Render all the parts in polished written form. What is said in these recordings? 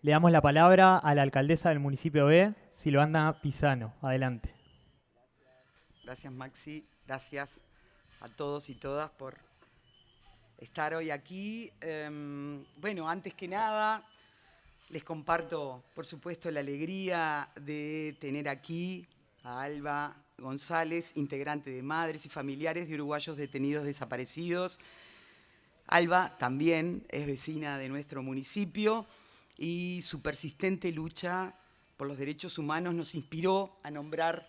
Le damos la palabra a la alcaldesa del municipio B, Silvana Pisano. Adelante. Gracias, Maxi. Gracias a todos y todas por estar hoy aquí. Bueno, antes que nada, les comparto, por supuesto, la alegría de tener aquí a Alba González, integrante de Madres y Familiares de Uruguayos Detenidos Desaparecidos. Alba también es vecina de nuestro municipio y su persistente lucha por los derechos humanos nos inspiró a nombrar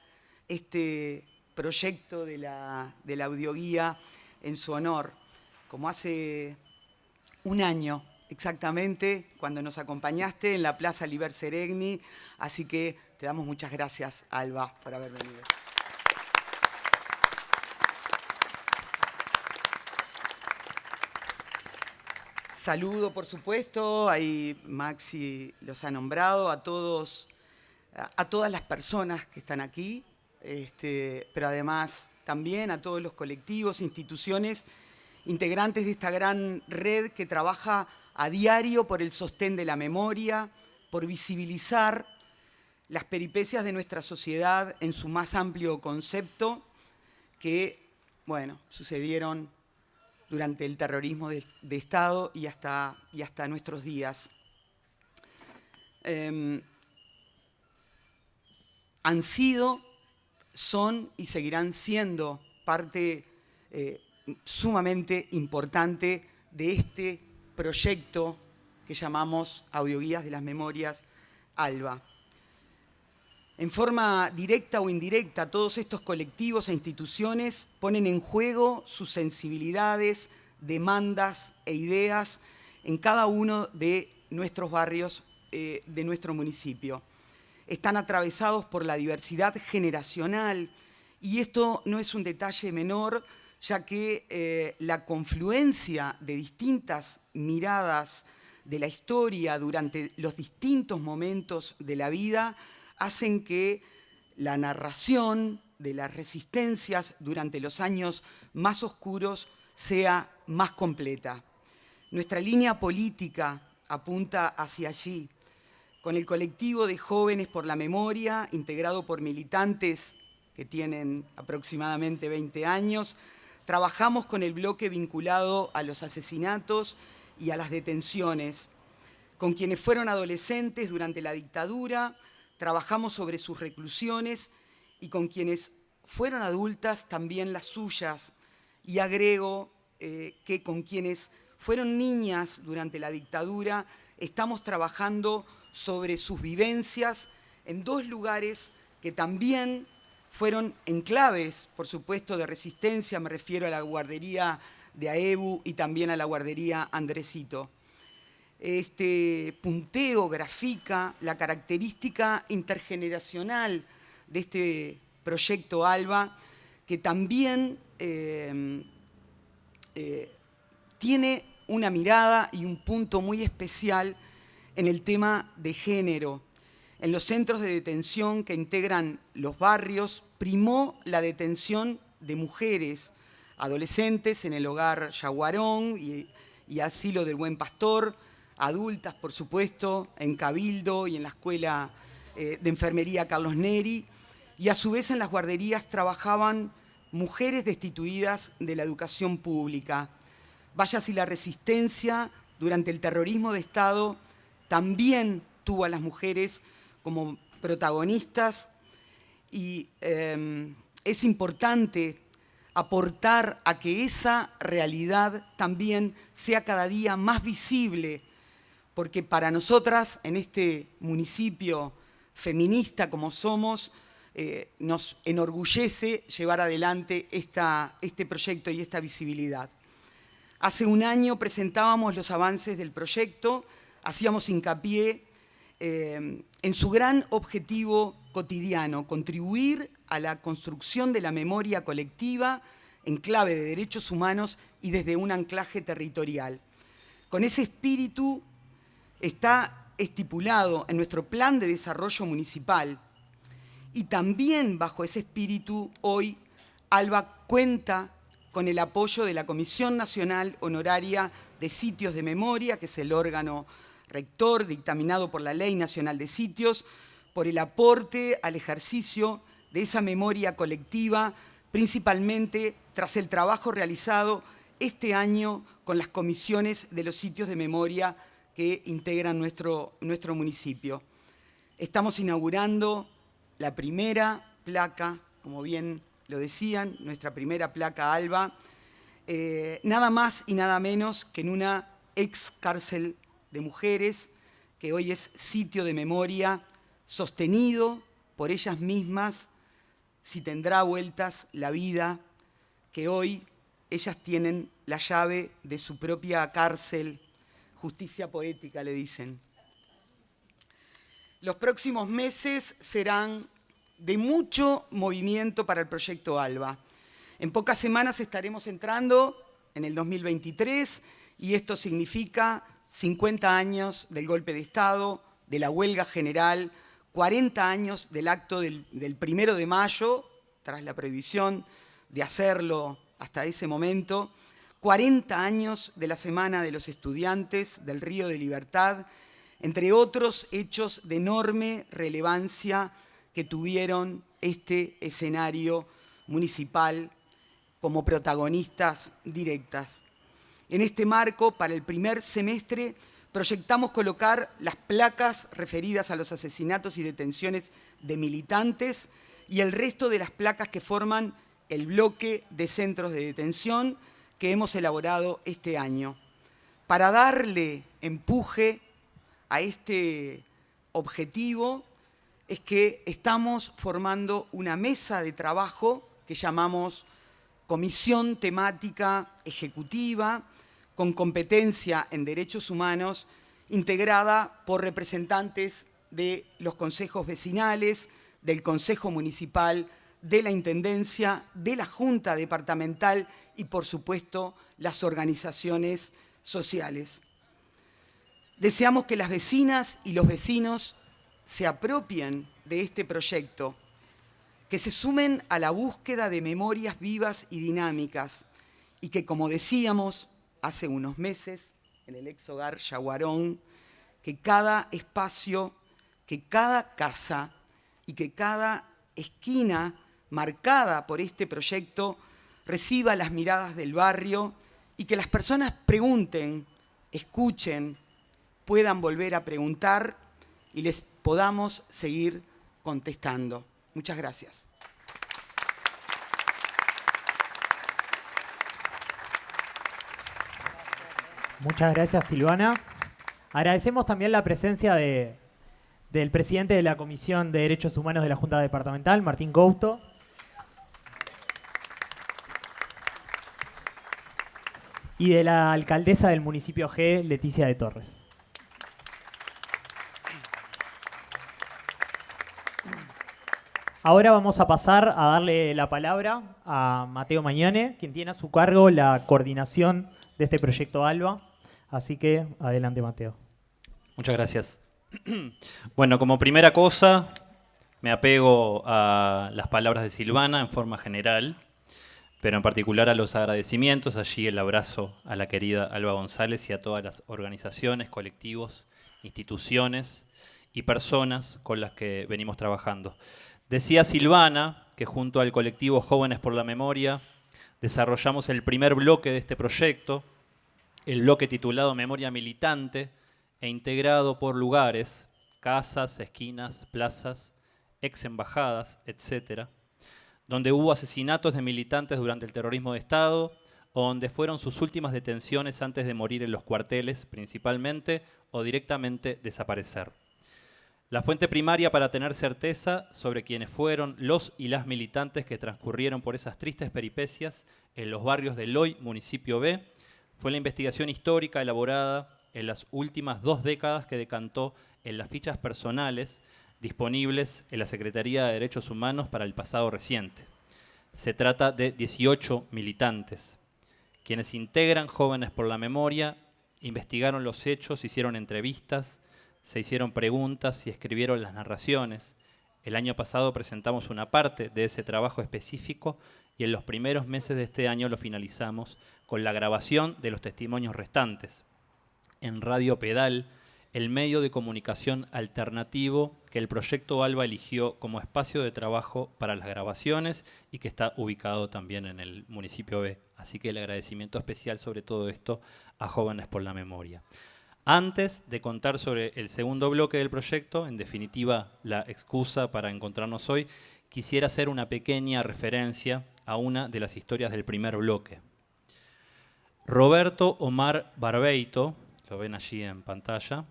este proyecto de la audioguía en su honor, como hace un año exactamente, cuando nos acompañaste en la Plaza Liber Seregni, así que te damos muchas gracias, Alba, por haber venido. Saludo, por supuesto, ahí Maxi los ha nombrado, a todas las personas que están aquí, pero además también a todos los colectivos, instituciones, integrantes de esta gran red que trabaja a diario por el sostén de la memoria, por visibilizar las peripecias de nuestra sociedad en su más amplio concepto, que, bueno, sucedieron durante el terrorismo de Estado y hasta nuestros días. Han sido, son y seguirán siendo parte sumamente importante de este proyecto que llamamos Audioguías de las Memorias ALBA. En forma directa o indirecta, todos estos colectivos e instituciones ponen en juego sus sensibilidades, demandas e ideas en cada uno de nuestros barrios de nuestro municipio. Están atravesados por la diversidad generacional y esto no es un detalle menor, ya que la confluencia de distintas miradas de la historia durante los distintos momentos de la vida hacen que la narración de las resistencias durante los años más oscuros sea más completa. Nuestra línea política apunta hacia allí, con el colectivo de Jóvenes por la Memoria, integrado por militantes que tienen aproximadamente 20 años, trabajamos con el bloque vinculado a los asesinatos y a las detenciones. Con quienes fueron adolescentes durante la dictadura, trabajamos sobre sus reclusiones y con quienes fueron adultas también las suyas. Y agrego que con quienes fueron niñas durante la dictadura estamos trabajando sobre sus vivencias en dos lugares que también fueron enclaves, por supuesto, de resistencia. Me refiero a la guardería de AEBU y también a la guardería Andresito. Este punteo grafica la característica intergeneracional de este proyecto ALBA, que también tiene una mirada y un punto muy especial en el tema de género. En los centros de detención que integran los barrios, primó la detención de mujeres, adolescentes en el hogar Yaguarón y asilo del Buen Pastor, adultas, por supuesto, en Cabildo y en la Escuela de Enfermería Carlos Neri, y a su vez en las guarderías trabajaban mujeres destituidas de la educación pública. Vaya si la resistencia durante el terrorismo de Estado también tuvo a las mujeres como protagonistas y es importante aportar a que esa realidad también sea cada día más visible, porque para nosotras, en este municipio feminista como somos, nos enorgullece llevar adelante este proyecto y esta visibilidad. Hace un año presentábamos los avances del proyecto, hacíamos hincapié en su gran objetivo cotidiano, contribuir a la construcción de la memoria colectiva en clave de derechos humanos y desde un anclaje territorial. Con ese espíritu está estipulado en nuestro plan de desarrollo municipal y también bajo ese espíritu hoy ALBA cuenta con el apoyo de la Comisión Nacional Honoraria de Sitios de Memoria, que es el órgano rector dictaminado por la Ley Nacional de Sitios, por el aporte al ejercicio de esa memoria colectiva, principalmente tras el trabajo realizado este año con las comisiones de los sitios de memoria que integran nuestro municipio. Estamos inaugurando la primera placa, como bien lo decían, nuestra primera placa ALBA, nada más y nada menos que en una ex cárcel de mujeres, que hoy es sitio de memoria sostenido por ellas mismas, si tendrá vueltas la vida, que hoy ellas tienen la llave de su propia cárcel, justicia poética le dicen. Los próximos meses serán de mucho movimiento para el proyecto ALBA. En pocas semanas estaremos entrando en el 2023 y esto significa 50 años del golpe de Estado, de la huelga general, 40 años del acto del 1 de mayo, tras la prohibición de hacerlo hasta ese momento, 40 años de la Semana de los Estudiantes del Río de Libertad, entre otros hechos de enorme relevancia que tuvieron este escenario municipal como protagonistas directas. En este marco, para el primer semestre, proyectamos colocar las placas referidas a los asesinatos y detenciones de militantes y el resto de las placas que forman el bloque de centros de detención que hemos elaborado este año. Para darle empuje a este objetivo es que estamos formando una mesa de trabajo que llamamos Comisión Temática Ejecutiva, con competencia en derechos humanos, integrada por representantes de los consejos vecinales, del Consejo Municipal, de la Intendencia, de la Junta Departamental y, por supuesto, las organizaciones sociales. Deseamos que las vecinas y los vecinos se apropien de este proyecto, que se sumen a la búsqueda de memorias vivas y dinámicas y que, como decíamos hace unos meses en el ex hogar Yaguarón, que cada espacio, que cada casa y que cada esquina marcada por este proyecto reciba las miradas del barrio y que las personas pregunten, escuchen, puedan volver a preguntar y les podamos seguir contestando. Muchas gracias. Muchas gracias, Silvana. Agradecemos también la presencia del presidente de la Comisión de Derechos Humanos de la Junta Departamental, Martín Couto. Y de la alcaldesa del municipio G, Leticia de Torres. Ahora vamos a pasar a darle la palabra a Mateo Mañone, quien tiene a su cargo la coordinación de este proyecto ALBA. Así que adelante, Mateo. Muchas gracias. Bueno, como primera cosa, me apego a las palabras de Silvana en forma general, pero en particular a los agradecimientos. Allí el abrazo a la querida Alba González y a todas las organizaciones, colectivos, instituciones y personas con las que venimos trabajando. Decía Silvana que junto al colectivo Jóvenes por la Memoria desarrollamos el primer bloque de este proyecto, el bloque titulado Memoria Militante, e integrado por lugares, casas, esquinas, plazas, ex embajadas, etc., donde hubo asesinatos de militantes durante el terrorismo de Estado, o donde fueron sus últimas detenciones antes de morir en los cuarteles, principalmente, o directamente desaparecer. La fuente primaria para tener certeza sobre quiénes fueron los y las militantes que transcurrieron por esas tristes peripecias en los barrios del hoy municipio B fue la investigación histórica elaborada en las últimas 2 décadas que decantó en las fichas personales disponibles en la Secretaría de Derechos Humanos para el pasado reciente. Se trata de 18 militantes, quienes integran Jóvenes por la Memoria, investigaron los hechos, hicieron entrevistas, se hicieron preguntas y escribieron las narraciones. El año pasado presentamos una parte de ese trabajo específico y en los primeros meses de este año lo finalizamos con la grabación de los testimonios restantes. En Radio Pedal, el medio de comunicación alternativo que el Proyecto ALBA eligió como espacio de trabajo para las grabaciones y que está ubicado también en el municipio B. Así que el agradecimiento especial sobre todo esto a Jóvenes por la Memoria. Antes de contar sobre el segundo bloque del proyecto, en definitiva la excusa para encontrarnos hoy, quisiera hacer una pequeña referencia a una de las historias del primer bloque. Roberto Omar Barbeito, lo ven allí en pantalla,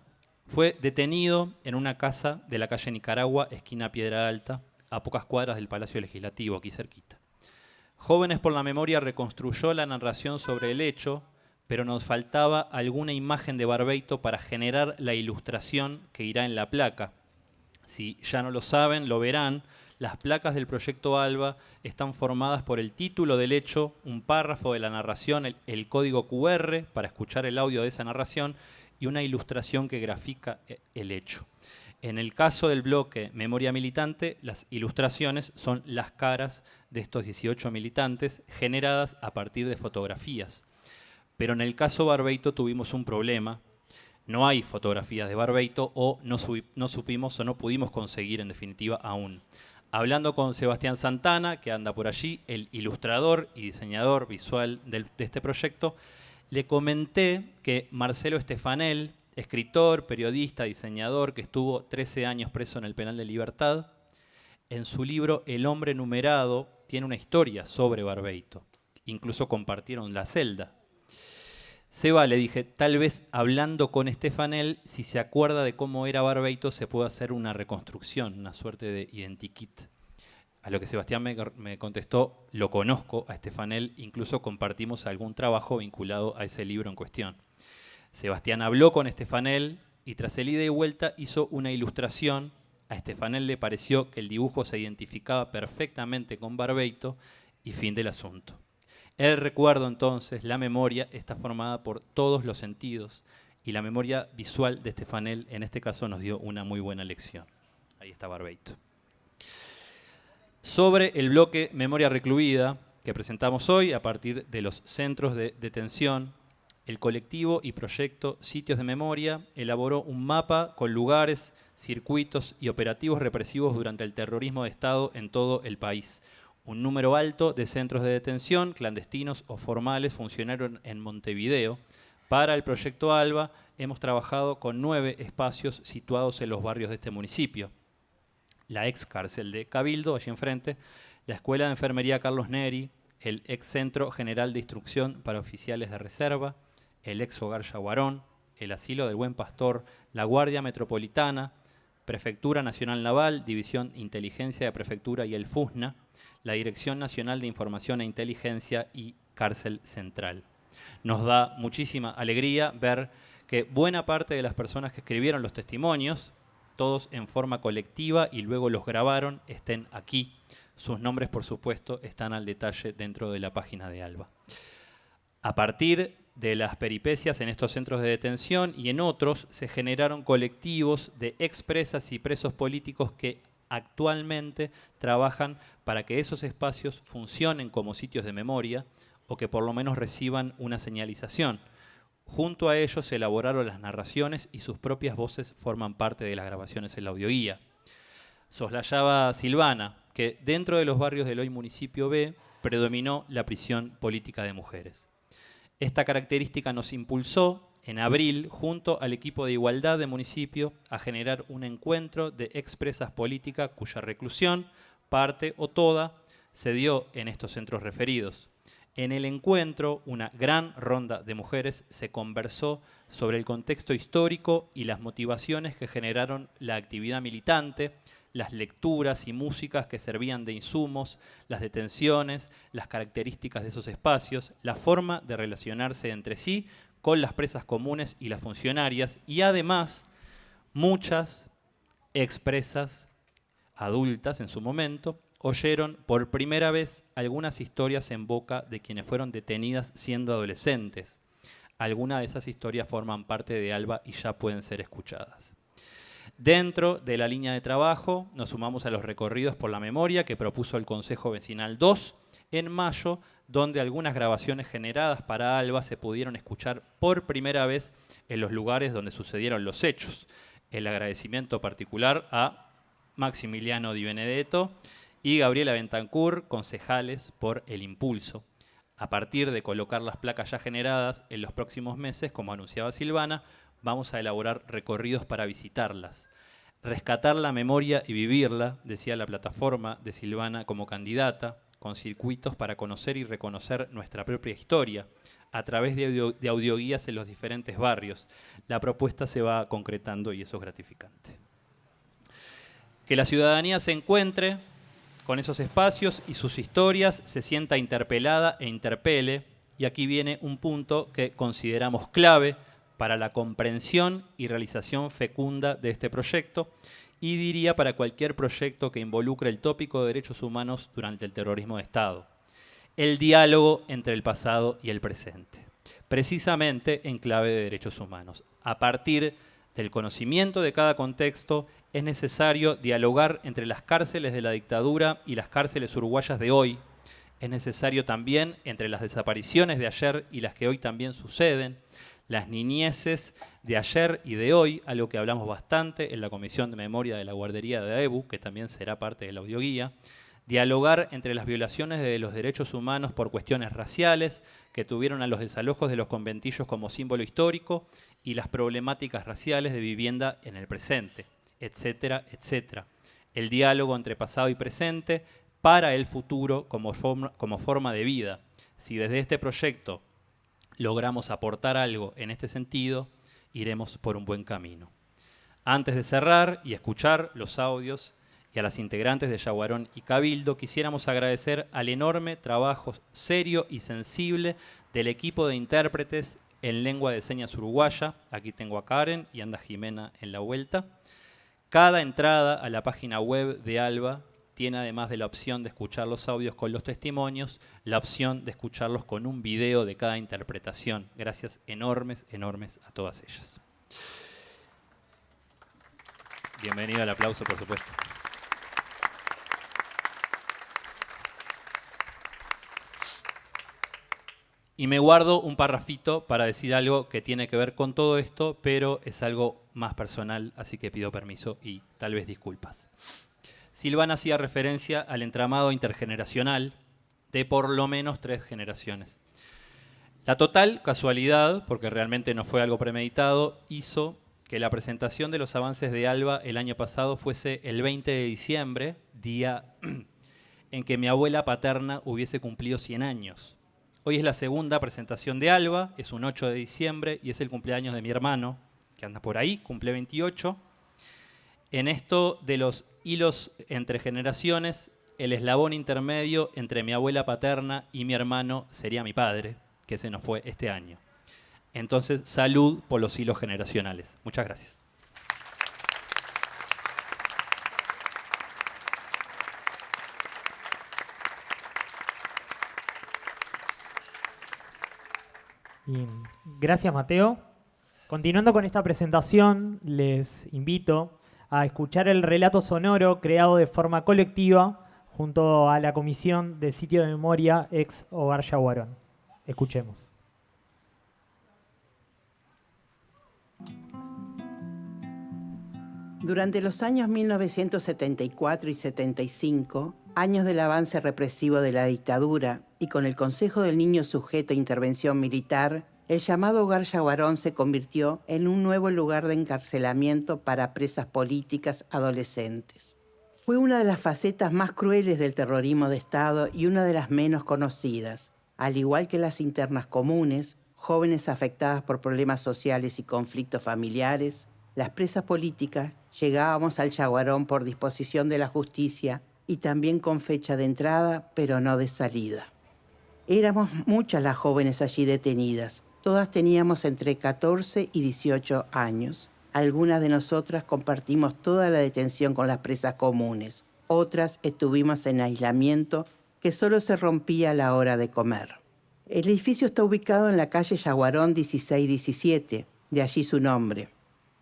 fue detenido en una casa de la calle Nicaragua, esquina Piedra Alta, a pocas cuadras del Palacio Legislativo, aquí cerquita. Jóvenes por la Memoria reconstruyó la narración sobre el hecho, pero nos faltaba alguna imagen de Barbeito para generar la ilustración que irá en la placa. Si ya no lo saben, lo verán. Las placas del Proyecto ALBA están formadas por el título del hecho, un párrafo de la narración, el código QR para escuchar el audio de esa narración y una ilustración que grafica el hecho. En el caso del bloque Memoria Militante, las ilustraciones son las caras de estos 18 militantes generadas a partir de fotografías. Pero en el caso Barbeito tuvimos un problema. No hay fotografías de Barbeito o no supimos o no pudimos conseguir en definitiva aún. Hablando con Sebastián Santana, que anda por allí, el ilustrador y diseñador visual de este proyecto, le comenté que Marcelo Estefanel, escritor, periodista, diseñador, que estuvo 13 años preso en el Penal de Libertad, en su libro El hombre numerado tiene una historia sobre Barbeito. Incluso compartieron la celda. Seba, le dije, tal vez hablando con Estefanel, si se acuerda de cómo era Barbeito, se puede hacer una reconstrucción, una suerte de identikit. A lo que Sebastián me contestó, lo conozco a Estefanel, incluso compartimos algún trabajo vinculado a ese libro en cuestión. Sebastián habló con Estefanel y tras el ida y vuelta hizo una ilustración. A Estefanel le pareció que el dibujo se identificaba perfectamente con Barbeito y fin del asunto. El recuerdo entonces, la memoria, está formada por todos los sentidos y la memoria visual de Estefanel en este caso nos dio una muy buena lección. Ahí está Barbeito. Sobre el bloque Memoria Recluida que presentamos hoy a partir de los centros de detención, el colectivo y proyecto Sitios de Memoria elaboró un mapa con lugares, circuitos y operativos represivos durante el terrorismo de Estado en todo el país. Un número alto de centros de detención, clandestinos o formales, funcionaron en Montevideo. Para el Proyecto ALBA hemos trabajado con 9 espacios situados en los barrios de este municipio. La ex cárcel de Cabildo, allí enfrente, la Escuela de Enfermería Carlos Neri, el ex Centro General de Instrucción para Oficiales de Reserva, el ex Hogar Yaguarón, el Asilo del Buen Pastor, la Guardia Metropolitana, Prefectura Nacional Naval, División Inteligencia de Prefectura y el FUSNA, la Dirección Nacional de Información e Inteligencia y Cárcel Central. Nos da muchísima alegría ver que buena parte de las personas que escribieron los testimonios, todos en forma colectiva y luego los grabaron, estén aquí. Sus nombres, por supuesto, están al detalle dentro de la página de ALBA. A partir de las peripecias en estos centros de detención y en otros, se generaron colectivos de expresas y presos políticos que actualmente trabajan para que esos espacios funcionen como sitios de memoria o que por lo menos reciban una señalización. Junto a ellos se elaboraron las narraciones y sus propias voces forman parte de las grabaciones en la audioguía. Soslayaba Silvana que dentro de los barrios del hoy municipio B predominó la prisión política de mujeres. Esta característica nos impulsó en abril, junto al equipo de igualdad del municipio, a generar un encuentro de expresas políticas cuya reclusión, parte o toda, se dio en estos centros referidos. En el encuentro, una gran ronda de mujeres se conversó sobre el contexto histórico y las motivaciones que generaron la actividad militante, las lecturas y músicas que servían de insumos, las detenciones, las características de esos espacios, la forma de relacionarse entre sí con las presas comunes y las funcionarias, y además muchas expresas adultas en su momento oyeron por primera vez algunas historias en boca de quienes fueron detenidas siendo adolescentes. Algunas de esas historias forman parte de ALBA y ya pueden ser escuchadas. Dentro de la línea de trabajo nos sumamos a los recorridos por la memoria que propuso el Consejo Vecinal 2 en mayo donde algunas grabaciones generadas para ALBA se pudieron escuchar por primera vez en los lugares donde sucedieron los hechos. El agradecimiento particular a Maximiliano Di Benedetto y Gabriela Bentancur, concejales, por el impulso. A partir de colocar las placas ya generadas, en los próximos meses, como anunciaba Silvana, vamos a elaborar recorridos para visitarlas. Rescatar la memoria y vivirla, decía la plataforma de Silvana como candidata, con circuitos para conocer y reconocer nuestra propia historia, a través de audioguías en los diferentes barrios. La propuesta se va concretando y eso es gratificante. Que la ciudadanía se encuentre con esos espacios y sus historias, se sienta interpelada e interpele, y aquí viene un punto que consideramos clave para la comprensión y realización fecunda de este proyecto, y diría para cualquier proyecto que involucre el tópico de derechos humanos durante el terrorismo de Estado. El diálogo entre el pasado y el presente, precisamente en clave de derechos humanos. A partir del conocimiento de cada contexto, es necesario dialogar entre las cárceles de la dictadura y las cárceles uruguayas de hoy. Es necesario también entre las desapariciones de ayer y las que hoy también suceden, las niñeces de ayer y de hoy, algo que hablamos bastante en la Comisión de Memoria de la Guardería de AEBU, que también será parte de la audioguía. Dialogar entre las violaciones de los derechos humanos por cuestiones raciales, que tuvieron a los desalojos de los conventillos como símbolo histórico, y las problemáticas raciales de vivienda en el presente, etcétera, etcétera. El diálogo entre pasado y presente para el futuro como forma de vida. Si desde este proyecto logramos aportar algo en este sentido, iremos por un buen camino. Antes de cerrar y escuchar los audios y a las integrantes de Yaguarón y Cabildo, quisiéramos agradecer al enorme trabajo serio y sensible del equipo de intérpretes en lengua de señas uruguaya. Aquí tengo a Karen y anda Jimena en la vuelta. Cada entrada a la página web de ALBA tiene, además de la opción de escuchar los audios con los testimonios, la opción de escucharlos con un video de cada interpretación. Gracias enormes, enormes a todas ellas. Bienvenido al aplauso, por supuesto. Y me guardo un parrafito para decir algo que tiene que ver con todo esto, pero es algo más personal, así que pido permiso y tal vez disculpas. Silvana hacía referencia al entramado intergeneracional de por lo menos 3 generaciones. La total casualidad, porque realmente no fue algo premeditado, hizo que la presentación de los avances de ALBA el año pasado fuese el 20 de diciembre, día en que mi abuela paterna hubiese cumplido 100 años. Hoy es la segunda presentación de ALBA, es un 8 de diciembre y es el cumpleaños de mi hermano, que anda por ahí, cumple 28. En esto de los hilos entre generaciones, el eslabón intermedio entre mi abuela paterna y mi hermano sería mi padre, que se nos fue este año. Entonces, salud por los hilos generacionales. Muchas gracias. Bien. Gracias, Mateo. Continuando con esta presentación, les invito a escuchar el relato sonoro creado de forma colectiva junto a la Comisión de Sitio de Memoria ex Hogar Yaguarón. Escuchemos. Durante los años 1974 y 75, años del avance represivo de la dictadura, y con el Consejo del Niño sujeto a intervención militar, el llamado Hogar Yaguarón se convirtió en un nuevo lugar de encarcelamiento para presas políticas adolescentes. Fue una de las facetas más crueles del terrorismo de Estado y una de las menos conocidas. Al igual que las internas comunes, jóvenes afectadas por problemas sociales y conflictos familiares, las presas políticas llegábamos al Yaguarón por disposición de la justicia y también con fecha de entrada, pero no de salida. Éramos muchas las jóvenes allí detenidas. Todas teníamos entre 14 y 18 años. Algunas de nosotras compartimos toda la detención con las presas comunes. Otras estuvimos en aislamiento que solo se rompía a la hora de comer. El edificio está ubicado en la calle Yaguarón 1617, de allí su nombre.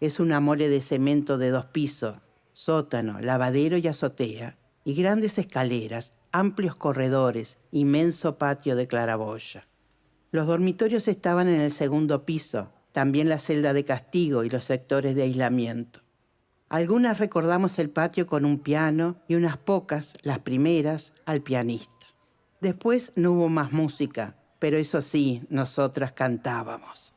Es una mole de cemento de 2 pisos, sótano, lavadero y azotea, y grandes escaleras, amplios corredores, inmenso patio de claraboya. Los dormitorios estaban en el segundo piso, también la celda de castigo y los sectores de aislamiento. Algunas recordamos el patio con un piano y unas pocas, las primeras, al pianista. Después no hubo más música, pero eso sí, nosotras cantábamos.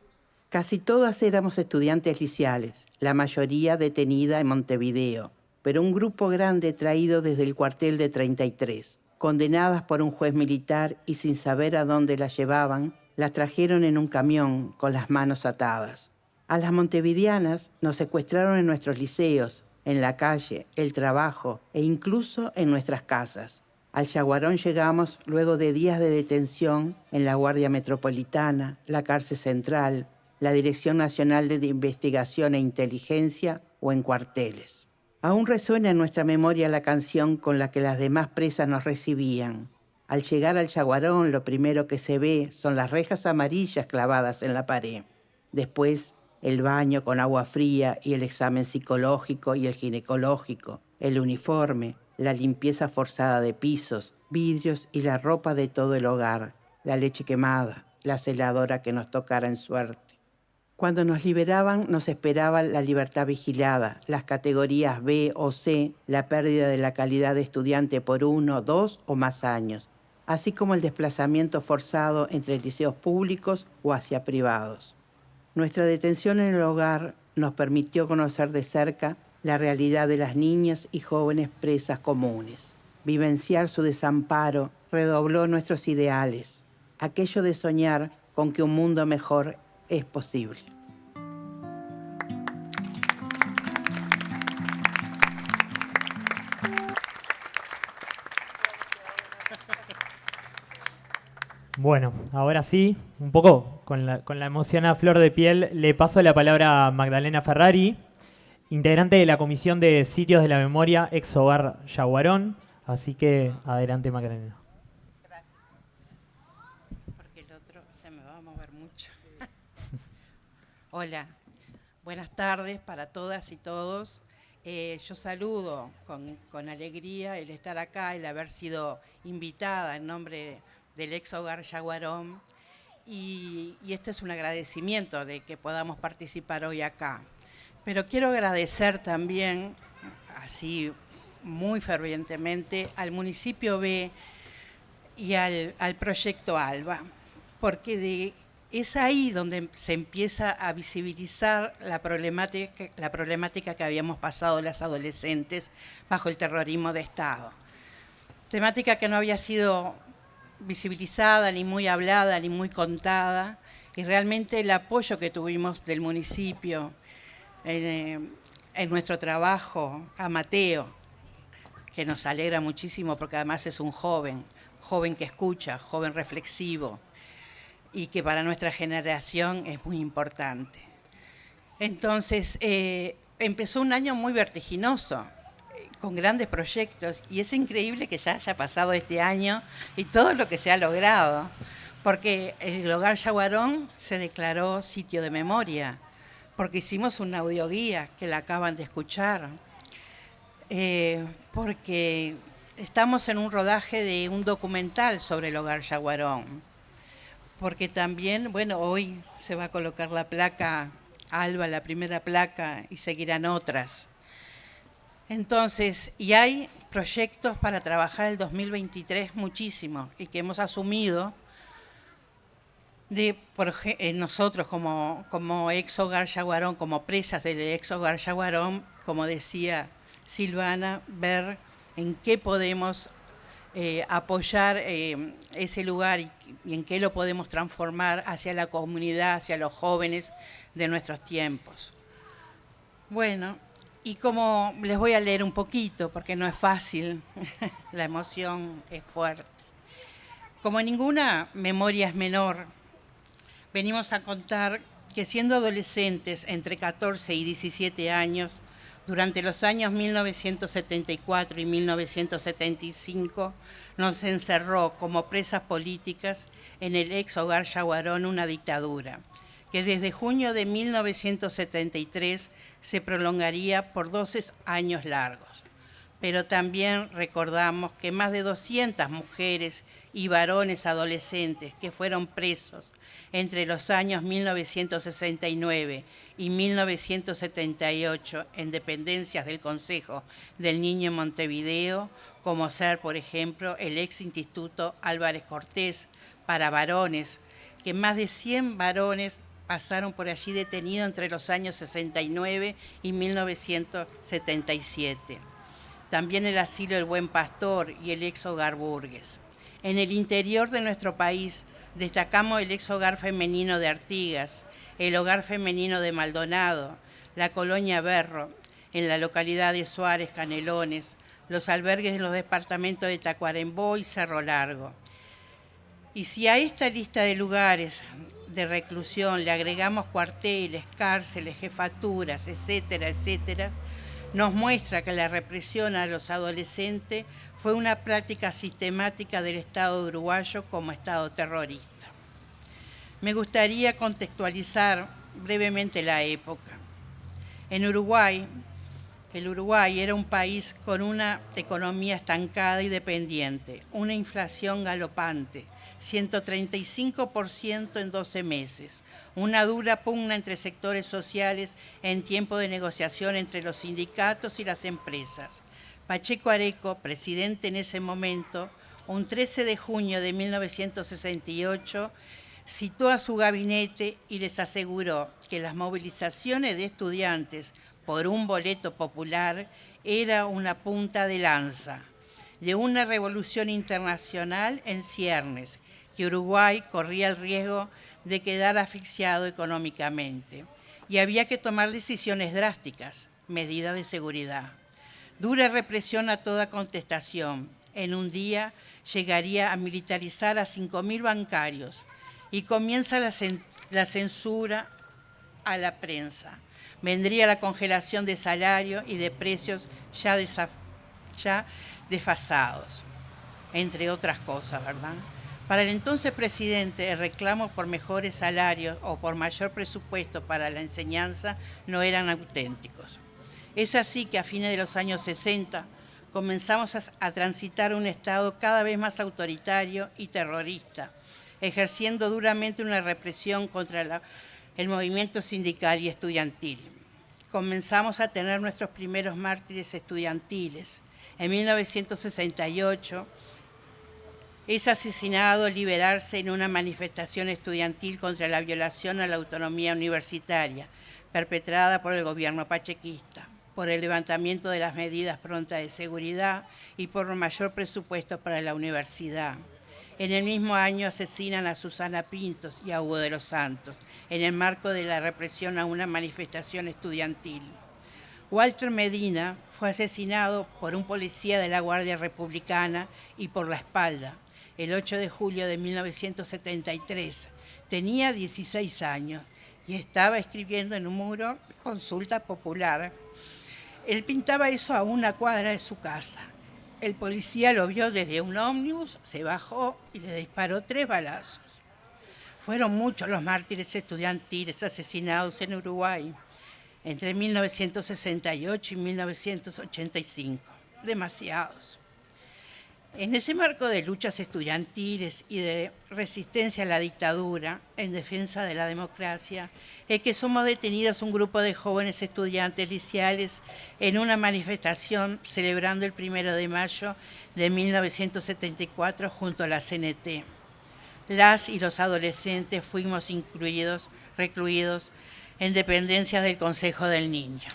Casi todas éramos estudiantes liceales, la mayoría detenida en Montevideo, pero un grupo grande traído desde el cuartel de 33. Condenadas por un juez militar y sin saber a dónde las llevaban, las trajeron en un camión con las manos atadas. A las montevideanas nos secuestraron en nuestros liceos, en la calle, el trabajo e incluso en nuestras casas. Al Yaguarón llegamos luego de días de detención en la Guardia Metropolitana, la Cárcel Central, la Dirección Nacional de Investigación e Inteligencia o en cuarteles. Aún resuena en nuestra memoria la canción con la que las demás presas nos recibían. Al llegar al Yaguarón, lo primero que se ve son las rejas amarillas clavadas en la pared. Después, el baño con agua fría y el examen psicológico y el ginecológico, el uniforme, la limpieza forzada de pisos, vidrios y la ropa de todo el hogar, la leche quemada, la celadora que nos tocara en suerte. Cuando nos liberaban, nos esperaba la libertad vigilada, las categorías B o C, la pérdida de la calidad de estudiante por 1, 2 o más años, así como el desplazamiento forzado entre liceos públicos o hacia privados. Nuestra detención en el hogar nos permitió conocer de cerca la realidad de las niñas y jóvenes presas comunes. Vivenciar su desamparo redobló nuestros ideales, aquello de soñar con que un mundo mejor es posible. Bueno, ahora sí, un poco con la emoción a flor de piel, le paso la palabra a Magdalena Ferrari, integrante de la Comisión de Sitios de la Memoria, ex Hogar Yaguarón. Así que adelante, Magdalena. Gracias. Porque el otro se me va a mover mucho. Hola, buenas tardes para todas y todos. Yo saludo con alegría el estar acá, el haber sido invitada en nombre del ex Hogar Yaguarón, y este es un agradecimiento de que podamos participar hoy acá. Pero quiero agradecer también, así muy fervientemente, al municipio B y al proyecto ALBA, porque es ahí donde se empieza a visibilizar la problemática que habíamos pasado las adolescentes bajo el terrorismo de Estado. Temática que no había sido visibilizada, ni muy hablada, ni muy contada, y realmente el apoyo que tuvimos del municipio en nuestro trabajo, a Mateo, que nos alegra muchísimo porque además es un joven que escucha, joven reflexivo, y que para nuestra generación es muy importante. Entonces, empezó un año muy vertiginoso, con grandes proyectos, y es increíble que ya haya pasado este año y todo lo que se ha logrado, porque el Hogar Yaguarón se declaró sitio de memoria, porque hicimos una audioguía que la acaban de escuchar, porque estamos en un rodaje de un documental sobre el Hogar Yaguarón, porque también, bueno, hoy se va a colocar la placa ALBA, la primera placa, y seguirán otras. Entonces, y hay proyectos para trabajar el 2023 muchísimos, y que hemos asumido nosotros como ex Hogar Yaguarón, como presas del ex Hogar Yaguarón, como decía Silvana, ver en qué podemos apoyar ese lugar y en qué lo podemos transformar hacia la comunidad, hacia los jóvenes de nuestros tiempos. Bueno, y como les voy a leer un poquito, porque no es fácil, la emoción es fuerte. Como ninguna memoria es menor, venimos a contar que siendo adolescentes entre 14 y 17 años, durante los años 1974 y 1975, nos encerró como presas políticas en el ex Hogar Yaguarón una dictadura, que desde junio de 1973 se prolongaría por 12 años largos. pero también recordamos que más de 200 mujeres y varones adolescentes que fueron presos entre los años 1969 y 1978 en dependencias del Consejo del Niño en Montevideo, como ser, por ejemplo, el ex Instituto Álvarez Cortés para varones, que más de 100 varones pasaron por allí detenidos entre los años 69 y 1977. También el asilo El Buen Pastor y el ex Hogar Burgues. En el interior de nuestro país destacamos el ex Hogar Femenino de Artigas, el Hogar Femenino de Maldonado, la Colonia Berro, en la localidad de Suárez, Canelones, los albergues en los departamentos de Tacuarembó y Cerro Largo. Y si a esta lista de lugares de reclusión le agregamos cuarteles, cárceles, jefaturas, etcétera, etcétera, nos muestra que la represión a los adolescentes fue una práctica sistemática del Estado uruguayo como Estado terrorista. Me gustaría contextualizar brevemente la época. En Uruguay, el Uruguay era un país con una economía estancada y dependiente, una inflación galopante, 135% en 12 meses, una dura pugna entre sectores sociales en tiempo de negociación entre los sindicatos y las empresas. Pacheco Areco, presidente en ese momento, un 13 de junio de 1968, citó a su gabinete y les aseguró que las movilizaciones de estudiantes por un boleto popular era una punta de lanza de una revolución internacional en ciernes, que Uruguay corría el riesgo de quedar asfixiado económicamente y había que tomar decisiones drásticas, medidas de seguridad. Dura represión a toda contestación. En un día llegaría a militarizar a 5.000 bancarios y comienza la censura a la prensa. Vendría la congelación de salario y de precios ya desfasados, entre otras cosas, ¿verdad? Para el entonces presidente, el reclamo por mejores salarios o por mayor presupuesto para la enseñanza no eran auténticos. Es así que a fines de los años 60 comenzamos a transitar un Estado cada vez más autoritario y terrorista, ejerciendo duramente una represión contra el movimiento sindical y estudiantil. Comenzamos a tener nuestros primeros mártires estudiantiles. En 1968 es asesinado Liberarse en una manifestación estudiantil contra la violación a la autonomía universitaria, perpetrada por el gobierno pachequista, por el levantamiento de las medidas prontas de seguridad y por un mayor presupuesto para la universidad. En el mismo año asesinan a Susana Pintos y a Hugo de los Santos, en el marco de la represión a una manifestación estudiantil. Walter Medina fue asesinado por un policía de la Guardia Republicana y por la espalda, el 8 de julio de 1973. Tenía 16 años y estaba escribiendo en un muro Consulta Popular. Él pintaba eso a una cuadra de su casa. El policía lo vio desde un ómnibus, se bajó y le disparó 3 balazos. Fueron muchos los mártires estudiantiles asesinados en Uruguay entre 1968 y 1985. Demasiados. En ese marco de luchas estudiantiles y de resistencia a la dictadura en defensa de la democracia, es que somos detenidos un grupo de jóvenes estudiantes liceales en una manifestación celebrando el 1 de mayo de 1974 junto a la CNT. Las y los adolescentes fuimos recluidos en dependencias del Consejo del Niño.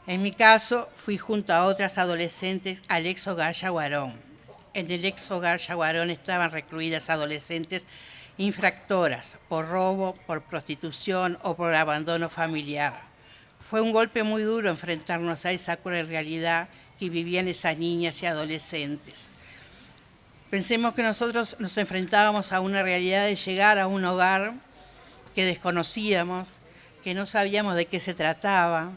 En mi caso, fui junto a otras adolescentes al ex Hogar Yaguarón. En el ex Hogar Yaguarón estaban recluidas adolescentes infractoras por robo, por prostitución o por abandono familiar. Fue un golpe muy duro enfrentarnos a esa cruel realidad que vivían esas niñas y adolescentes. Pensemos que nosotros nos enfrentábamos a una realidad de llegar a un hogar que desconocíamos, que no sabíamos de qué se trataba,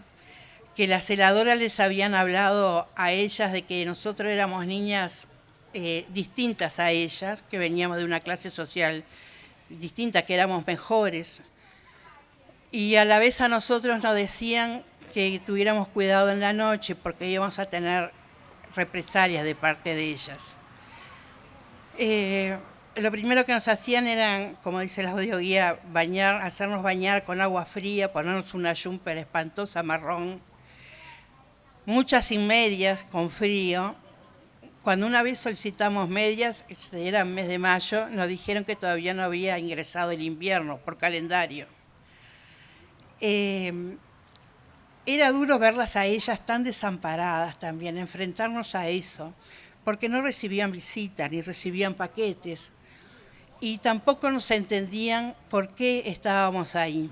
que las celadoras les habían hablado a ellas de que nosotros éramos niñas distintas a ellas, que veníamos de una clase social distinta, que éramos mejores. Y a la vez a nosotros nos decían que tuviéramos cuidado en la noche porque íbamos a tener represalias de parte de ellas. Lo primero que nos hacían era, como dice la audioguía, hacernos bañar con agua fría, ponernos una jumper espantosa marrón, muchas sin medias, con frío. Cuando una vez solicitamos medias, era el mes de mayo, nos dijeron que todavía no había ingresado el invierno por calendario. Era duro verlas a ellas tan desamparadas también, enfrentarnos a eso, porque no recibían visitas ni recibían paquetes y tampoco nos entendían por qué estábamos ahí.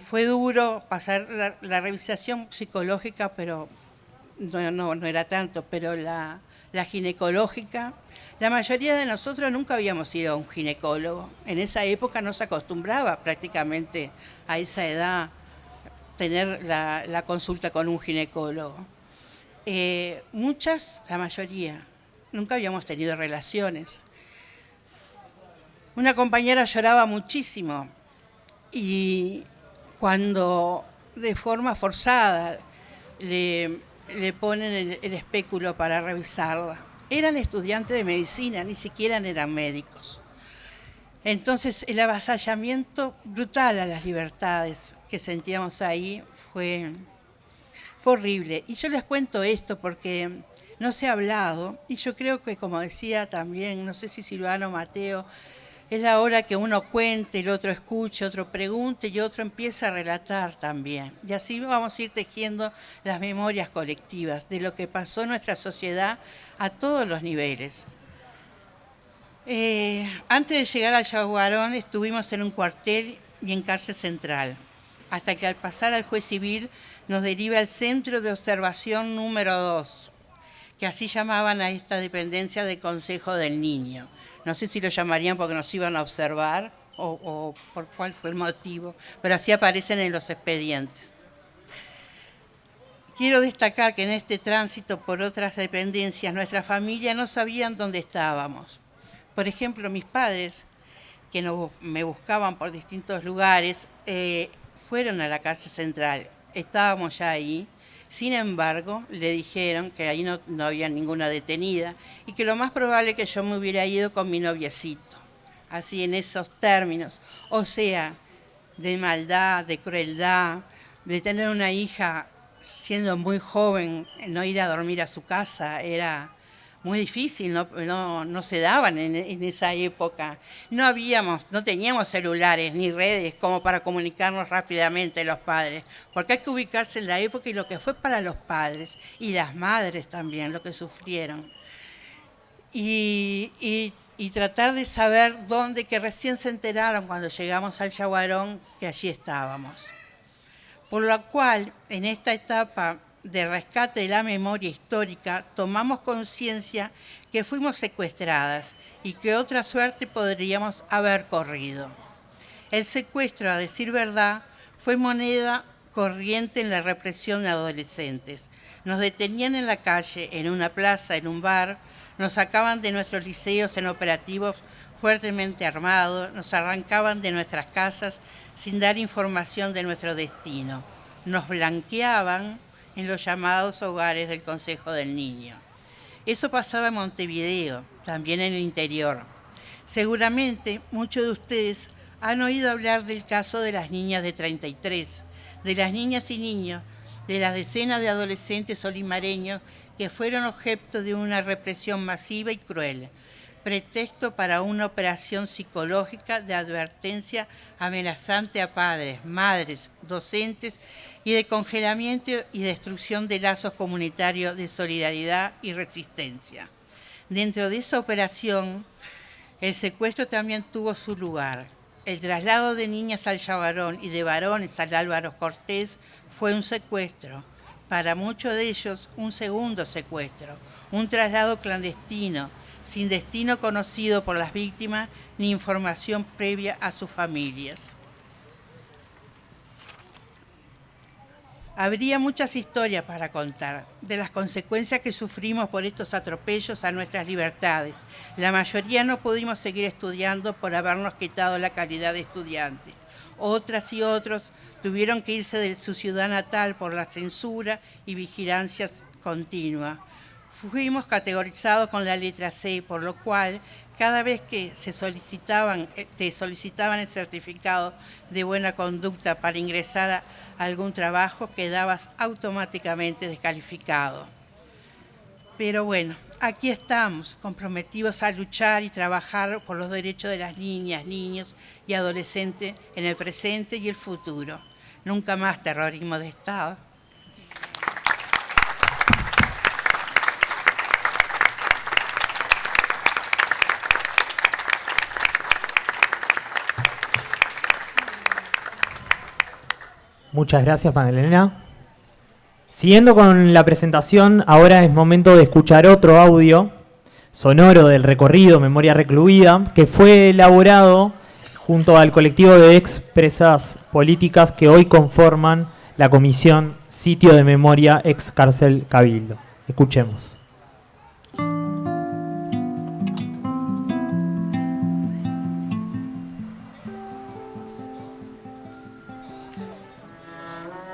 Fue duro pasar la revisación psicológica, pero no era tanto, pero la ginecológica. La mayoría de nosotros nunca habíamos ido a un ginecólogo. En esa época no se acostumbraba prácticamente a esa edad tener la consulta con un ginecólogo. Muchas, la mayoría, nunca habíamos tenido relaciones. Una compañera lloraba muchísimo y cuando de forma forzada le ponen el espéculo para revisarla. Eran estudiantes de medicina, ni siquiera eran médicos. Entonces el avasallamiento brutal a las libertades que sentíamos ahí fue horrible. Y yo les cuento esto porque no se ha hablado, y yo creo que, como decía también, no sé si Silvano o Mateo, es la hora que uno cuente, el otro escuche, otro pregunte y otro empieza a relatar también. Y así vamos a ir tejiendo las memorias colectivas de lo que pasó en nuestra sociedad a todos los niveles. Antes de llegar al Yaguarón estuvimos en un cuartel y en cárcel central, hasta que al pasar al juez civil nos deriva al Centro de Observación número 2, que así llamaban a esta dependencia del Consejo del Niño. No sé si lo llamarían porque nos iban a observar o por cuál fue el motivo, pero así aparecen en los expedientes. Quiero destacar que en este tránsito por otras dependencias, nuestra familia no sabían dónde estábamos. Por ejemplo, mis padres, que me buscaban por distintos lugares, fueron a la cárcel central. Estábamos ya ahí. Sin embargo, le dijeron que ahí no había ninguna detenida y que lo más probable es que yo me hubiera ido con mi noviecito. Así en esos términos. O sea, de maldad, de crueldad, de tener una hija siendo muy joven, no ir a dormir a su casa, era muy difícil, no se daban en esa época. No teníamos celulares ni redes como para comunicarnos rápidamente los padres, porque hay que ubicarse en la época y lo que fue para los padres y las madres también, lo que sufrieron. Y tratar de saber dónde, que recién se enteraron cuando llegamos al Yaguarón que allí estábamos. Por lo cual, en esta etapa de rescate de la memoria histórica, tomamos conciencia que fuimos secuestradas y que otra suerte podríamos haber corrido. El secuestro, a decir verdad, fue moneda corriente en la represión de adolescentes. Nos detenían en la calle, en una plaza, en un bar, nos sacaban de nuestros liceos en operativos fuertemente armados, nos arrancaban de nuestras casas sin dar información de nuestro destino. Nos blanqueaban en los llamados hogares del Consejo del Niño. Eso pasaba en Montevideo, también en el interior. Seguramente muchos de ustedes han oído hablar del caso de las niñas de 33, de las niñas y niños, de las decenas de adolescentes olimareños que fueron objeto de una represión masiva y cruel, pretexto para una operación psicológica de advertencia amenazante a padres, madres, docentes y de congelamiento y destrucción de lazos comunitarios de solidaridad y resistencia. Dentro de esa operación, el secuestro también tuvo su lugar. El traslado de niñas al Yaguarón y de varones al Álvaro Cortés fue un secuestro. Para muchos de ellos, un segundo secuestro, un traslado clandestino, sin destino conocido por las víctimas ni información previa a sus familias. Habría muchas historias para contar de las consecuencias que sufrimos por estos atropellos a nuestras libertades. La mayoría no pudimos seguir estudiando por habernos quitado la calidad de estudiantes. Otras y otros Tuvieron que irse de su ciudad natal por la censura y vigilancia continua. Fuimos categorizados con la letra C, por lo cual cada vez que te solicitaban el certificado de buena conducta para ingresar a algún trabajo, quedabas automáticamente descalificado. Pero bueno, aquí estamos, comprometidos a luchar y trabajar por los derechos de las niñas, niños y adolescentes en el presente y el futuro. Nunca más terrorismo de Estado. Muchas gracias, Magdalena. Siguiendo con la presentación, ahora es momento de escuchar otro audio sonoro del recorrido Memoria Recluida, que fue elaborado junto al colectivo de expresas políticas que hoy conforman la comisión Sitio de Memoria Ex Cárcel Cabildo. Escuchemos.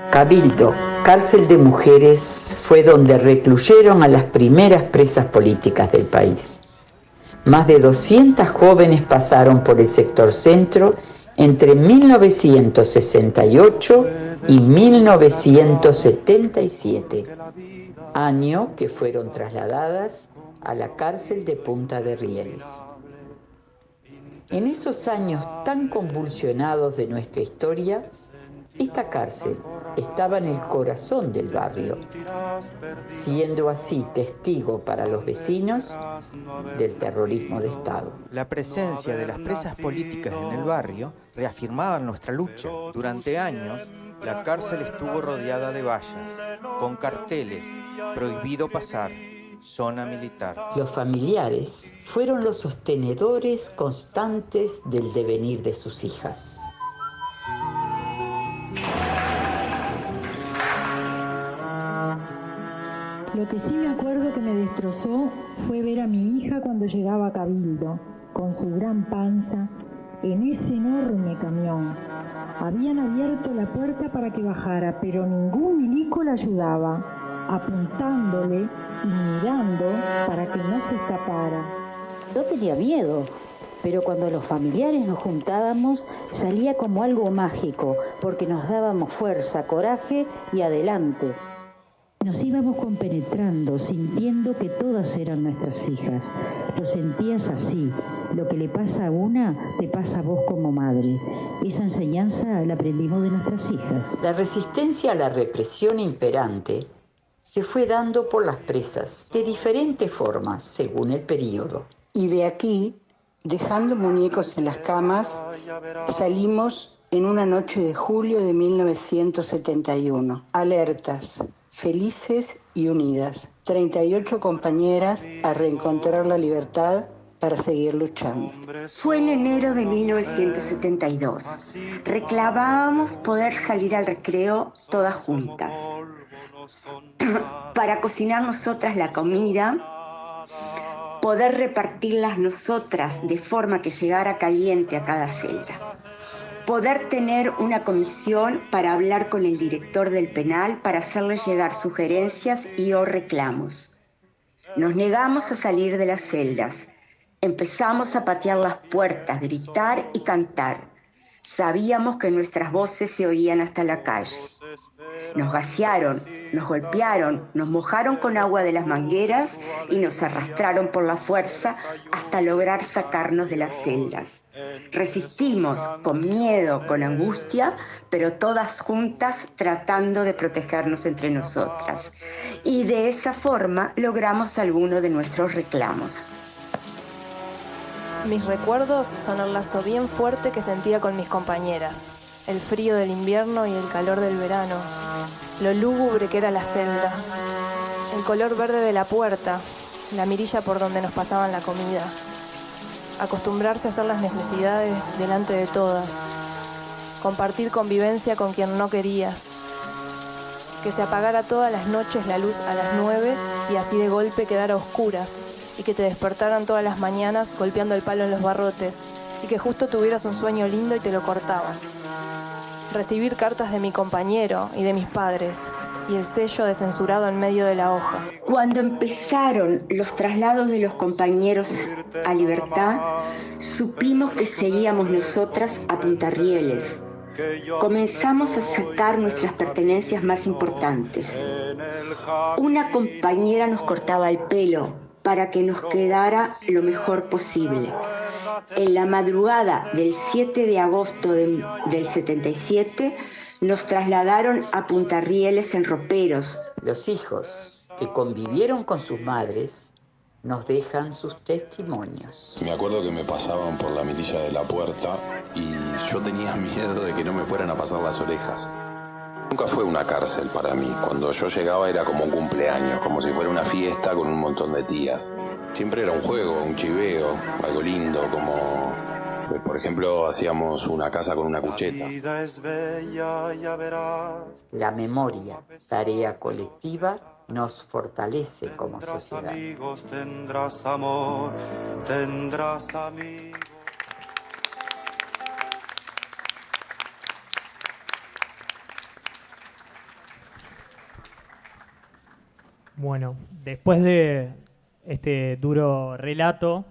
Cabildo, cárcel de mujeres, fue donde recluyeron a las primeras presas políticas del país. Más de 200 jóvenes pasaron por el sector centro entre 1968 y 1977, año que fueron trasladadas a la cárcel de Punta de Rieles. En esos años tan convulsionados de nuestra historia, esta cárcel estaba en el corazón del barrio, siendo así testigo para los vecinos del terrorismo de Estado. La presencia de las presas políticas en el barrio reafirmaba nuestra lucha. Durante años, la cárcel estuvo rodeada de vallas, con carteles, prohibido pasar, zona militar. Los familiares fueron los sostenedores constantes del devenir de sus hijas. Lo que sí me acuerdo que me destrozó fue ver a mi hija cuando llegaba a Cabildo, con su gran panza, en ese enorme camión. Habían abierto la puerta para que bajara, pero ningún milico la ayudaba, apuntándole y mirando para que no se escapara. Yo tenía miedo, pero cuando los familiares nos juntábamos salía como algo mágico, porque nos dábamos fuerza, coraje y adelante. Nos íbamos compenetrando, sintiendo que todas eran nuestras hijas. Lo sentías así. Lo que le pasa a una, te pasa a vos como madre. Esa enseñanza la aprendimos de nuestras hijas. La resistencia a la represión imperante se fue dando por las presas, de diferentes formas, según el período. Y de aquí, dejando muñecos en las camas, salimos en una noche de julio de 1971. Alertas. Felices y unidas, 38 compañeras a reencontrar la libertad para seguir luchando. Fue en enero de 1972. Reclamábamos poder salir al recreo todas juntas, para cocinar nosotras la comida, poder repartirlas nosotras de forma que llegara caliente a cada celda. Poder tener una comisión para hablar con el director del penal para hacerle llegar sugerencias y o reclamos. Nos negamos a salir de las celdas. Empezamos a patear las puertas, gritar y cantar. Sabíamos que nuestras voces se oían hasta la calle. Nos gasearon, nos golpearon, nos mojaron con agua de las mangueras y nos arrastraron por la fuerza hasta lograr sacarnos de las celdas. Resistimos con miedo, con angustia, pero todas juntas tratando de protegernos entre nosotras. Y de esa forma logramos algunos de nuestros reclamos. Mis recuerdos son el lazo bien fuerte que sentía con mis compañeras. El frío del invierno y el calor del verano. Lo lúgubre que era la celda. El color verde de la puerta. La mirilla por donde nos pasaban la comida. Acostumbrarse a hacer las necesidades delante de todas. Compartir convivencia con quien no querías. Que se apagara todas las noches la luz a las 9 y así de golpe quedara a oscuras. Y que te despertaran todas las mañanas golpeando el palo en los barrotes. Y que justo tuvieras un sueño lindo y te lo cortaban. recibir cartas de mi compañero y de mis padres, y el sello de censurado en medio de la hoja. Cuando empezaron los traslados de los compañeros a Libertad, supimos que seguíamos nosotras a Puntarrieles. Comenzamos a sacar nuestras pertenencias más importantes. Una compañera nos cortaba el pelo para que nos quedara lo mejor posible. En la madrugada del 7 de agosto del 77, nos trasladaron a Puntarrieles en roperos. Los hijos que convivieron con sus madres nos dejan sus testimonios. Me acuerdo que me pasaban por la mirilla de la puerta y yo tenía miedo de que no me fueran a pasar las orejas. Nunca fue una cárcel para mí. Cuando yo llegaba era como un cumpleaños, como si fuera una fiesta con un montón de tías. Siempre era un juego, un chiveo, algo lindo, como... Por ejemplo, hacíamos una casa con una cucheta. La memoria, tarea colectiva, nos fortalece como sociedad. Tendrás amor, tendrás amigos. Bueno, después de este duro relato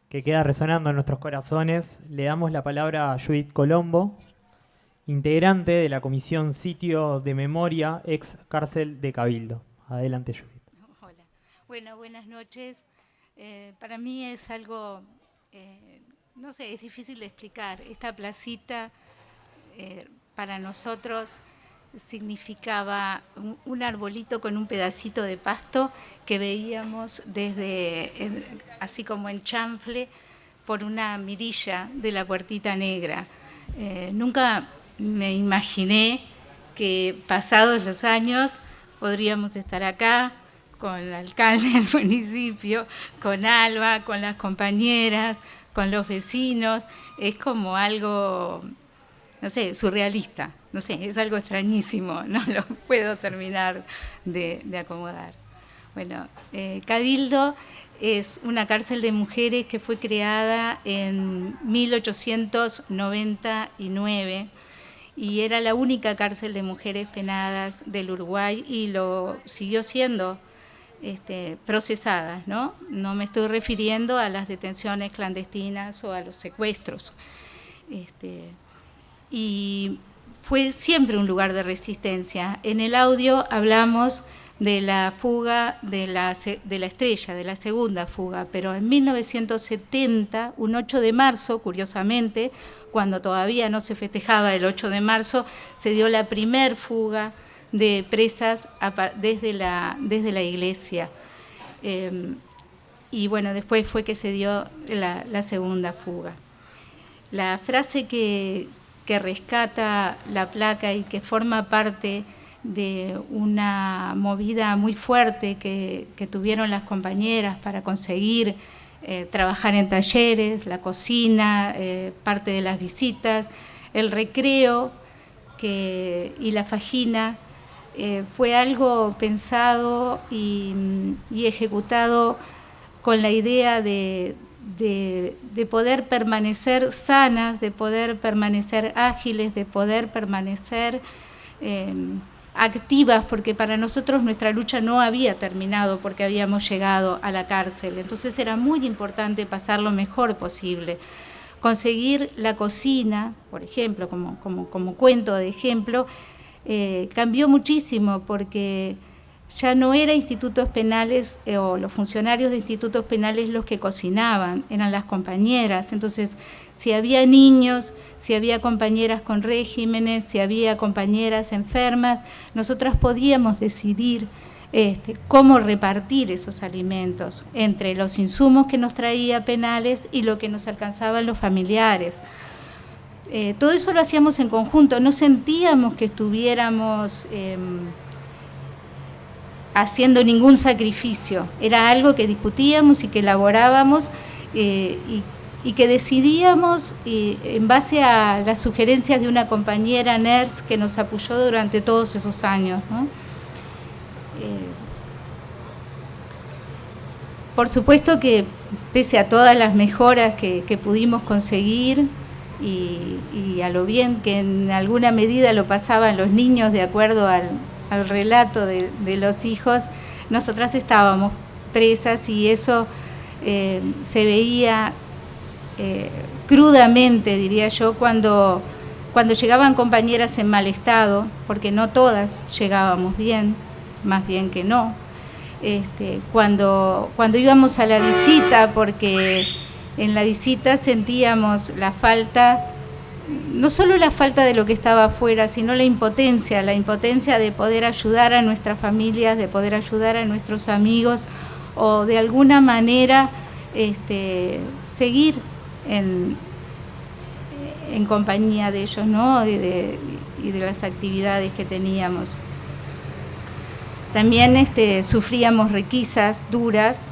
que queda resonando en nuestros corazones, le damos la palabra a Judith Colombo, integrante de la Comisión Sitio de Memoria, ex cárcel de Cabildo. Adelante, Judith. Hola. Bueno, buenas noches. Para mí es algo, no sé, es difícil de explicar. Esta placita para nosotros significaba un arbolito con un pedacito de pasto que veíamos desde, así como en chanfle, por una mirilla de la Puertita Negra. Nunca me imaginé que pasados los años podríamos estar acá con el alcalde del municipio, con Alba, con las compañeras, con los vecinos. Es como algo, no sé, surrealista. No sé, es algo extrañísimo, no lo puedo terminar de acomodar. Bueno, Cabildo es una cárcel de mujeres que fue creada en 1899 y era la única cárcel de mujeres penadas del Uruguay y lo siguió siendo procesadas, ¿no? No me estoy refiriendo a las detenciones clandestinas o a los secuestros. Y fue siempre un lugar de resistencia. En el audio hablamos de la fuga de la Estrella, de la segunda fuga, pero en 1970, un 8 de marzo, curiosamente, cuando todavía no se festejaba el 8 de marzo, se dio la primer fuga de presas desde la iglesia. Y bueno, después fue que se dio la segunda fuga. La frase que rescata la placa y que forma parte de una movida muy fuerte que tuvieron las compañeras para conseguir trabajar en talleres, la cocina, parte de las visitas, el recreo y la fajina, fue algo pensado y ejecutado con la idea de poder permanecer sanas, de poder permanecer ágiles, de poder permanecer activas, porque para nosotros nuestra lucha no había terminado porque habíamos llegado a la cárcel. Entonces era muy importante pasar lo mejor posible. Conseguir la cocina, por ejemplo, como cuento de ejemplo, cambió muchísimo porque ya no eran institutos penales o los funcionarios de institutos penales los que cocinaban, eran las compañeras. Entonces, si había niños, si había compañeras con regímenes, si había compañeras enfermas, nosotras podíamos decidir cómo repartir esos alimentos entre los insumos que nos traía penales y lo que nos alcanzaban los familiares. Todo eso lo hacíamos en conjunto, no sentíamos que estuviéramos haciendo ningún sacrificio, era algo que discutíamos y que elaborábamos y que decidíamos en base a las sugerencias de una compañera NERS que nos apoyó durante todos esos años, ¿no? Por supuesto que pese a todas las mejoras que pudimos conseguir, y a lo bien que en alguna medida lo pasaban los niños de acuerdo al relato de los hijos, nosotras estábamos presas y eso se veía crudamente, diría yo, cuando llegaban compañeras en mal estado, porque no todas llegábamos bien, más bien que no. Cuando íbamos a la visita, porque en la visita sentíamos la falta, no solo la falta de lo que estaba afuera, sino la impotencia de poder ayudar a nuestras familias, de poder ayudar a nuestros amigos, o de alguna manera seguir en compañía de ellos, ¿no? y de las actividades que teníamos. También sufríamos requisas duras,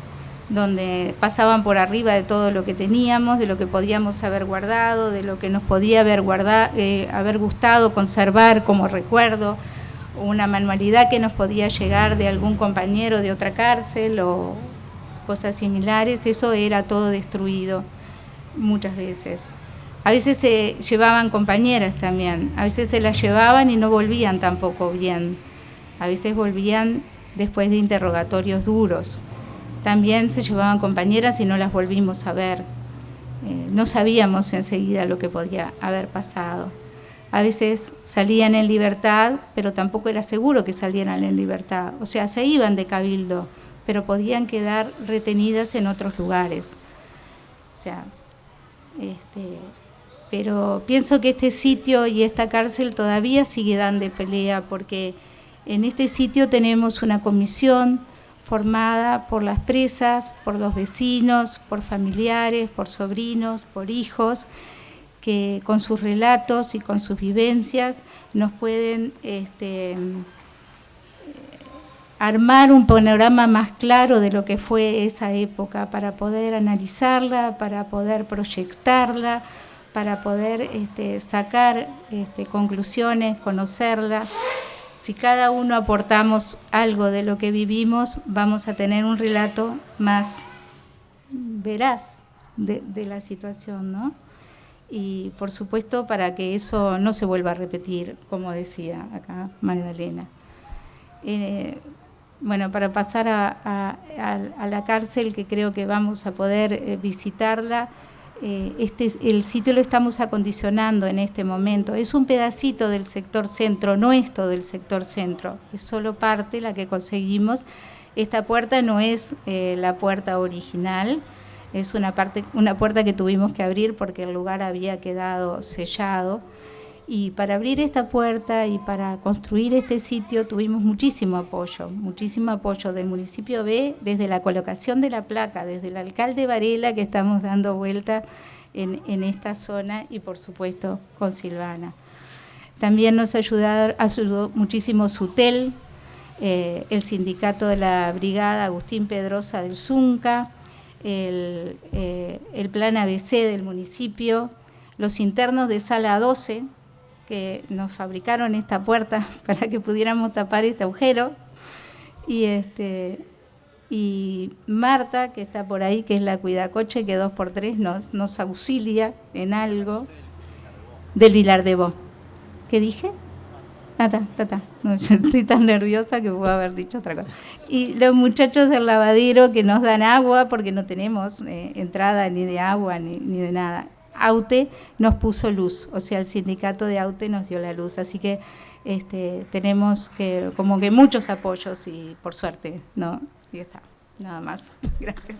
donde pasaban por arriba de todo lo que teníamos, de lo que podíamos haber guardado, de lo que nos podía haber gustado conservar como recuerdo, una manualidad que nos podía llegar de algún compañero de otra cárcel o cosas similares. Eso era todo destruido muchas veces. A veces se llevaban compañeras también, a veces se las llevaban y no volvían tampoco bien, a veces volvían después de interrogatorios duros. También se llevaban compañeras y no las volvimos a ver. No sabíamos enseguida lo que podía haber pasado. A veces salían en libertad, pero tampoco era seguro que salieran en libertad. O sea, se iban de Cabildo, pero podían quedar retenidas en otros lugares. O sea, pero pienso que este sitio y esta cárcel todavía sigue dando pelea, porque en este sitio tenemos una comisión formada por las presas, por los vecinos, por familiares, por sobrinos, por hijos, que con sus relatos y con sus vivencias nos pueden armar un panorama más claro de lo que fue esa época, para poder analizarla, para poder proyectarla, para poder sacar conclusiones, conocerla. Si cada uno aportamos algo de lo que vivimos, vamos a tener un relato más veraz de la situación, ¿no? Y por supuesto para que eso no se vuelva a repetir, como decía acá Magdalena. Bueno, para pasar a la cárcel, que creo que vamos a poder visitarla, el sitio lo estamos acondicionando en este momento. Es un pedacito del sector centro, no es todo el sector centro, es solo parte la que conseguimos. Esta puerta no es la puerta original, es una puerta que tuvimos que abrir porque el lugar había quedado sellado. Y para abrir esta puerta y para construir este sitio tuvimos muchísimo apoyo del municipio B, desde la colocación de la placa, desde el alcalde Varela, que estamos dando vuelta en esta zona, y por supuesto con Silvana. También nos ayudó muchísimo SUTEL, el sindicato de la brigada Agustín Pedrosa del Zunca, el plan ABC del municipio, los internos de Sala 12, que nos fabricaron esta puerta para que pudiéramos tapar este agujero, y Marta, que está por ahí, que es la cuidacoche, que 2x3 nos auxilia en algo, del Vilar de Bo. ¿Qué dije? No, yo estoy tan nerviosa que puedo haber dicho otra cosa. Y los muchachos del lavadero, que nos dan agua, porque no tenemos entrada ni de agua ni de nada. AUTE nos puso luz, o sea, el sindicato de AUTE nos dio la luz, así que tenemos como que muchos apoyos, y por suerte, ¿no? Y está, nada más. Gracias.